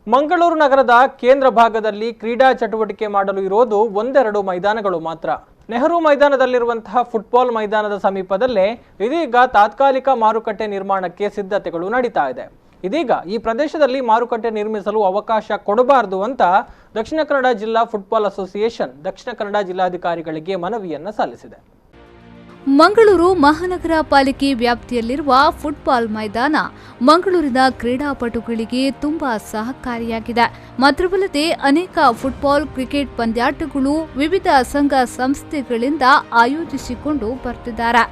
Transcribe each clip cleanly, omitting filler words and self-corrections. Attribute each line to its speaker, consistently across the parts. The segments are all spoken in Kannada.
Speaker 1: ಮಂಗಳೂರು ನಗರದ ಕೇಂದ್ರ ಭಾಗದಲ್ಲಿ ಕ್ರೀಡಾ ಚಟುವಟಿಕೆ ಮಾಡಲು ಇರೋದು ಒಂದೆರಡು ಮೈದಾನಗಳು ಮಾತ್ರ. ನೆಹರು ಮೈದಾನದಲ್ಲಿರುವಂತಹ ಫುಟ್ಬಾಲ್ ಮೈದಾನದ ಸಮೀಪದಲ್ಲೇ ಇದೀಗ ತಾತ್ಕಾಲಿಕ ಮಾರುಕಟ್ಟೆ ನಿರ್ಮಾಣಕ್ಕೆ ಸಿದ್ಧತೆಗಳು ನಡೀತಾ ಇದೆ. ಇದೀಗ ಈ ಪ್ರದೇಶದಲ್ಲಿ ಮಾರುಕಟ್ಟೆ ನಿರ್ಮಿಸಲು ಅವಕಾಶ ಕೊಡಬಾರದು ಅಂತ ದಕ್ಷಿಣ ಕನ್ನಡ ಜಿಲ್ಲಾ ಫುಟ್ಬಾಲ್ ಅಸೋಸಿಯೇಷನ್ ದಕ್ಷಿಣ ಕನ್ನಡ ಜಿಲ್ಲಾಧಿಕಾರಿಗಳಿಗೆ ಮನವಿಯನ್ನು ಸಲ್ಲಿಸಿದೆ.
Speaker 2: ಮಂಗಳೂರು ಮಹಾನಗರ ಪಾಲಿಕೆ ವ್ಯಾಪ್ತಿಯಲ್ಲಿರುವ ಫುಟ್ಬಾಲ್ ಮೈದಾನ ಮಂಗಳೂರಿನ ಕ್ರೀಡಾಪಟುಗಳಿಗೆ ತುಂಬಾ ಸಹಕಾರಿಯಾಗಿದೆ. ಮಾತ್ರವಲ್ಲದೆ ಅನೇಕ ಫುಟ್ಬಾಲ್, ಕ್ರಿಕೆಟ್ ಪಂದ್ಯಾಟಗಳು ವಿವಿಧ ಸಂಘ ಸಂಸ್ಥೆಗಳಿಂದ ಆಯೋಜಿಸಿಕೊಂಡು ಬರ್ತಿದ್ದಾರೆ.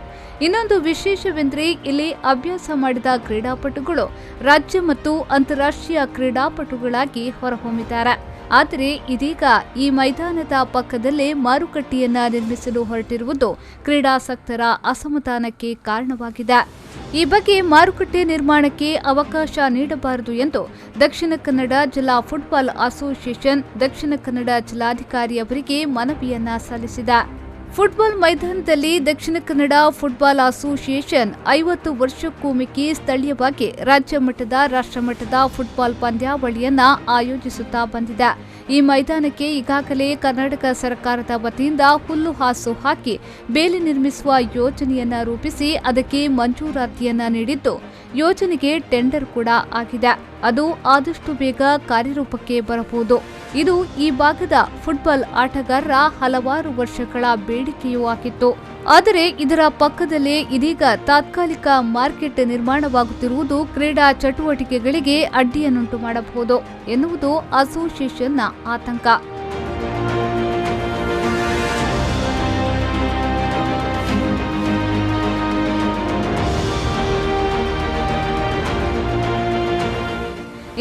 Speaker 2: ಇನ್ನೊಂದು ವಿಶೇಷವೆಂದರೆ ಇಲ್ಲಿ ಅಭ್ಯಾಸ ಮಾಡಿದ ಕ್ರೀಡಾಪಟುಗಳು ರಾಜ್ಯ ಮತ್ತು ಅಂತಾರಾಷ್ಟ್ರೀಯ ಕ್ರೀಡಾಪಟುಗಳಾಗಿ ಹೊರಹೊಮ್ಮಿದ್ದಾರೆ. ಆದರೆ ಇದೀಗ ಈ ಮೈದಾನದ ಪಕ್ಕದಲ್ಲೇ ಮಾರುಕಟ್ಟೆಯನ್ನ ನಿರ್ಮಿಸಲು ಹೊರಟಿರುವುದು ಕ್ರೀಡಾಸಕ್ತರ ಅಸಮಾಧಾನಕ್ಕೆ ಕಾರಣವಾಗಿದೆ. ಈ ಬಗ್ಗೆ ಮಾರುಕಟ್ಟೆ ನಿರ್ಮಾಣಕ್ಕೆ ಅವಕಾಶ ನೀಡಬಾರದು ಎಂದು ದಕ್ಷಿಣ ಕನ್ನಡ ಜಿಲ್ಲಾ ಫುಟ್ಬಾಲ್ ಅಸೋಸಿಯೇಷನ್ ದಕ್ಷಿಣ ಕನ್ನಡ ಜಿಲ್ಲಾಧಿಕಾರಿ ಅವರಿಗೆ ಮನವಿಯನ್ನ ಸಲ್ಲಿಸಿದೆ. ಫುಟ್ಬಾಲ್ ಮೈದಾನದಲ್ಲಿ ದಕ್ಷಿಣ ಕನ್ನಡ ಫುಟ್ಬಾಲ್ ಅಸೋಸಿಯೇಷನ್ 50 ವರ್ಷಕ್ಕೂ ಮಿಕ್ಕಿ ಸ್ಥಳೀಯವಾಗಿ ರಾಜ್ಯ ಮಟ್ಟದ ರಾಷ್ಟ್ರಮಟ್ಟದ ಫುಟ್ಬಾಲ್ ಪಂದ್ಯಾವಳಿಯನ್ನ ಆಯೋಜಿಸುತ್ತಾ ಬಂದಿದೆ. ಈ ಮೈದಾನಕ್ಕೆ ಈಗಾಗಲೇ ಕರ್ನಾಟಕ ಸರ್ಕಾರದ ವತಿಯಿಂದ ಹುಲ್ಲು ಹಾಸು ಹಾಕಿ ಬೇಲಿ ನಿರ್ಮಿಸುವ ಯೋಜನೆಯನ್ನ ರೂಪಿಸಿ ಅದಕ್ಕೆ ಮಂಜೂರಾತಿಯನ್ನ ನೀಡಿದ್ದು ಯೋಜನೆಗೆ ಟೆಂಡರ್ ಕೂಡ ಆಗಿದೆ. ಅದು ಆದಷ್ಟು ಬೇಗ ಕಾರ್ಯರೂಪಕ್ಕೆ ಬರಬಹುದು. ಇದು ಈ ಭಾಗದ ಫುಟ್ಬಾಲ್ ಆಟಗಾರರ ಹಲವಾರು ವರ್ಷಗಳ ಬೇಡಿಕೆಯೂ ಆಗಿತ್ತು. ಆದರೆ ಇದರ ಪಕ್ಕದಲ್ಲೇ ಇದೀಗ ತಾತ್ಕಾಲಿಕ ಮಾರ್ಕೆಟ್ ನಿರ್ಮಾಣವಾಗುತ್ತಿರುವುದು ಕ್ರೀಡಾ ಚಟುವಟಿಕೆಗಳಿಗೆ ಅಡ್ಡಿಯನ್ನುಂಟು ಮಾಡಬಹುದು ಎನ್ನುವುದು ಅಸೋಸಿಯೇಷನ್ನ ಆತಂಕ.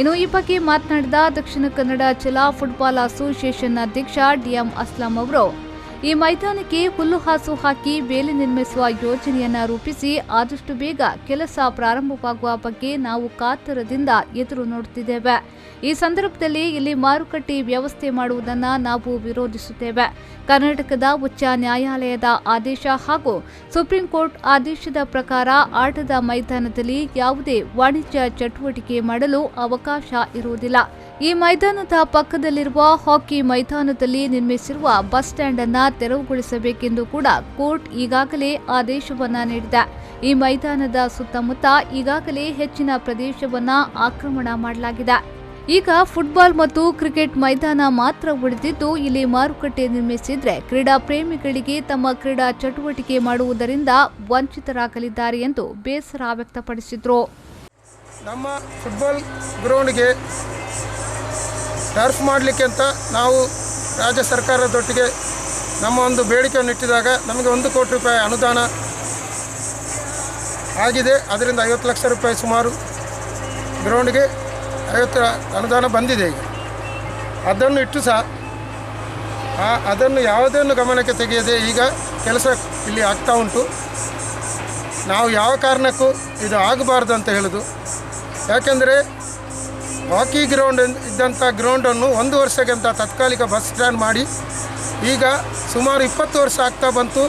Speaker 2: ಇನ್ನು ಈ ಬಗ್ಗೆ ಮಾತನಾಡಿದ ದಕ್ಷಿಣ ಕನ್ನಡ ಜಿಲ್ಲಾ ಫುಟ್ಬಾಲ್ ಅಸೋಸಿಯೇಷನ್ ಅಧ್ಯಕ್ಷ ಡಿಎಂ ಅಸ್ಲಾಂ ಅವರು, ಈ ಮೈದಾನಕ್ಕೆ ಹುಲ್ಲು ಹಾಸು ಹಾಕಿ ಬೇಲಿ ನಿರ್ಮಿಸುವ ಯೋಜನೆಯನ್ನ ರೂಪಿಸಿ ಆದಷ್ಟು ಬೇಗ ಕೆಲಸ ಪ್ರಾರಂಭವಾಗುವ ಬಗ್ಗೆ ನಾವು ಕಾತರದಿಂದ ಎದುರು ನೋಡುತ್ತಿದ್ದೇವೆ. ಈ ಸಂದರ್ಭದಲ್ಲಿ ಇಲ್ಲಿ ಮಾರುಕಟ್ಟೆ ವ್ಯವಸ್ಥೆ ಮಾಡುವುದನ್ನು ನಾವು ವಿರೋಧಿಸುತ್ತೇವೆ. ಕರ್ನಾಟಕದ ಉಚ್ಚ ನ್ಯಾಯಾಲಯದ ಆದೇಶ ಹಾಗೂ ಸುಪ್ರೀಂ ಕೋರ್ಟ್ ಆದೇಶದ ಪ್ರಕಾರ ಆಟದ ಮೈದಾನದಲ್ಲಿ ಯಾವುದೇ ವಾಣಿಜ್ಯ ಚಟುವಟಿಕೆ ಮಾಡಲು ಅವಕಾಶ ಇರುವುದಿಲ್ಲ. ಈ ಮೈದಾನದ ಪಕ್ಕದಲ್ಲಿರುವ ಹಾಕಿ ಮೈದಾನದಲ್ಲಿ ನಿರ್ಮಿಸಿರುವ ಬಸ್ ಸ್ಟ್ಯಾಂಡ್ ಅನ್ನ ತೆರವುಗೊಳಿಸಬೇಕೆಂದು ಕೂಡ ಕೋರ್ಟ್ ಈಗಾಗಲೇ ಆದೇಶವನ್ನ ನೀಡಿದೆ. ಈ ಮೈದಾನದ ಸುತ್ತಮುತ್ತ ಈಗಾಗಲೇ ಹೆಚ್ಚಿನ ಪ್ರದೇಶವನ್ನ ಆಕ್ರಮಣ ಮಾಡಲಾಗಿದೆ. ಈಗ ಫುಟ್ಬಾಲ್ ಮತ್ತು ಕ್ರಿಕೆಟ್ ಮೈದಾನ ಮಾತ್ರ ಉಳಿದಿದ್ದು ಇಲ್ಲಿ ಮಾರುಕಟ್ಟೆ ನಿರ್ಮಿಸಿದ್ರೆ ಕ್ರೀಡಾ ಪ್ರೇಮಿಗಳಿಗೆ ತಮ್ಮ ಕ್ರೀಡಾ ಚಟುವಟಿಕೆ ಮಾಡುವುದರಿಂದ ವಂಚಿತರಾಗಲಿದ್ದಾರೆ ಎಂದು ಬೇಸರ ವ್ಯಕ್ತಪಡಿಸಿದರು.
Speaker 3: ನಮ್ಮ ಫುಟ್ಬಾಲ್ ಗ್ರೌಂಡ್ಗೆ ಟರ್ಫ್ ಮಾಡಲಿಕ್ಕೆ ಅಂತ ನಾವು ರಾಜ್ಯ ಸರ್ಕಾರದೊಟ್ಟಿಗೆ ನಮ್ಮ ಒಂದು ಬೇಡಿಕೆಯನ್ನು ಇಟ್ಟಿದಾಗ ನಮಗೆ 1 ಕೋಟಿ ರೂಪಾಯಿ ಅನುದಾನ ಆಗಿದೆ. ಅದರಿಂದ 50 ಲಕ್ಷ ರೂಪಾಯಿ ಸುಮಾರು ಗ್ರೌಂಡ್ಗೆ 50 ಅನುದಾನ ಬಂದಿದೆ. ಈಗ ಅದನ್ನು ಇಟ್ಟು ಸಹ ಅದನ್ನು ಯಾವುದನ್ನು ಗಮನಕ್ಕೆ ತೆಗೆಯದೆ ಈಗ ಕೆಲಸ ಇಲ್ಲಿ ಆಗ್ತಾ ಉಂಟು. ನಾವು ಯಾವ ಕಾರಣಕ್ಕೂ ಇದು ಆಗಬಾರ್ದು ಅಂತ ಹೇಳೋದು. ಯಾಕೆಂದರೆ ಹಾಕಿ ಗ್ರೌಂಡ್ ಇದ್ದಂಥ ಗ್ರೌಂಡನ್ನು 1 ವರ್ಷಕ್ಕೆ ಅಂತ ತಾತ್ಕಾಲಿಕ ಬಸ್ ಸ್ಟ್ಯಾಂಡ್ ಮಾಡಿ ಈಗ ಸುಮಾರು 20 ವರ್ಷ ಆಗ್ತಾ ಬಂತು.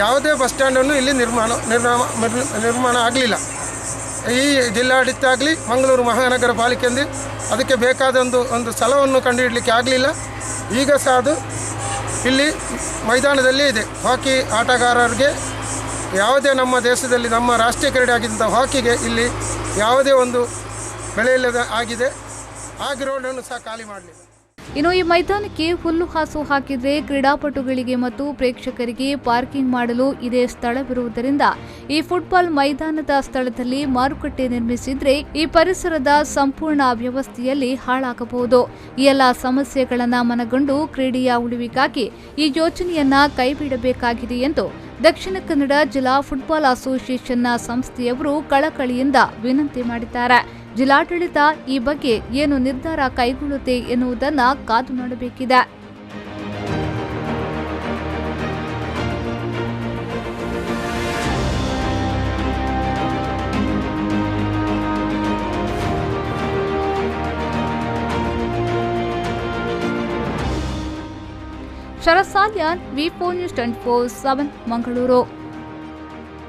Speaker 3: ಯಾವುದೇ ಬಸ್ ಸ್ಟ್ಯಾಂಡನ್ನು ಇಲ್ಲಿ ನಿರ್ಮಾಣ ಆಗಲಿಲ್ಲ. ಈ ಜಿಲ್ಲಾಡಳಿತ ಆಗಲಿ ಮಂಗಳೂರು ಮಹಾನಗರ ಪಾಲಿಕೆಯಿಂದ ಅದಕ್ಕೆ ಬೇಕಾದ ಒಂದು ಸ್ಥಳವನ್ನು ಕಂಡುಹಿಡಲಿಕ್ಕೆ ಆಗಲಿಲ್ಲ. ಈಗ ಸಹ ಅದು ಇಲ್ಲಿ ಮೈದಾನದಲ್ಲೇ ಇದೆ. ಹಾಕಿ ಆಟಗಾರರಿಗೆ ಯಾವುದೇ ನಮ್ಮ ದೇಶದಲ್ಲಿ ನಮ್ಮ ರಾಷ್ಟ್ರೀಯ ಕ್ರೀಡೆ ಆಗಿದ್ದಂಥ ಹಾಕಿಗೆ ಇಲ್ಲಿ ಯಾವುದೇ ಒಂದು ಬೆಳೆ ಇಲ್ಲದ ಆಗಿದೆ. ಆ ಗ್ರೌಂಡನ್ನು ಸಹ ಖಾಲಿ ಮಾಡಲಿಲ್ಲ.
Speaker 2: ಇನ್ನು ಈ ಮೈದಾನಕ್ಕೆ ಹುಲ್ಲು ಹಾಸು ಹಾಕಿದ್ರೆ ಕ್ರೀಡಾಪಟುಗಳಿಗೆ ಮತ್ತು ಪ್ರೇಕ್ಷಕರಿಗೆ ಪಾರ್ಕಿಂಗ್ ಮಾಡಲು ಇದೇ ಸ್ಥಳವಿರುವುದರಿಂದ ಈ ಫುಟ್ಬಾಲ್ ಮೈದಾನದ ಸ್ಥಳದಲ್ಲಿ ಮಾರುಕಟ್ಟೆ ನಿರ್ಮಿಸಿದ್ರೆ ಈ ಪರಿಸರದ ಸಂಪೂರ್ಣ ವ್ಯವಸ್ಥೆಯಲ್ಲಿ ಹಾಳಾಗಬಹುದು. ಈ ಎಲ್ಲ ಸಮಸ್ಯೆಗಳನ್ನು ಮನಗಂಡು ಕ್ರೀಡೆಯ ಉಳಿವಿಗಾಗಿ ಈ ಯೋಜನೆಯನ್ನ ಕೈಬಿಡಬೇಕಾಗಿದೆ ಎಂದು ದಕ್ಷಿಣ ಕನ್ನಡ ಜಿಲ್ಲಾ ಫುಟ್ಬಾಲ್ ಅಸೋಸಿಯೇಷನ್ನ ಸಂಸ್ಥೆಯವರು ಕಳಕಳಿಯಿಂದ ವಿನಂತಿ ಮಾಡಿದ್ದಾರೆ. ಜಿಲ್ಲಾಡಳಿತ ಈ ಬಗ್ಗೆ ಏನು ನಿರ್ಧಾರ ಕೈಗೊಳ್ಳುತ್ತೆ ಎನ್ನುವುದನ್ನು ಕಾದು ನೋಡಬೇಕಿದೆ. ಶರತ್ ಸಾಲ್ಯಾನ್, ವಿ4 ನ್ಯೂಸ್ 24/7 ಮಂಗಳೂರು.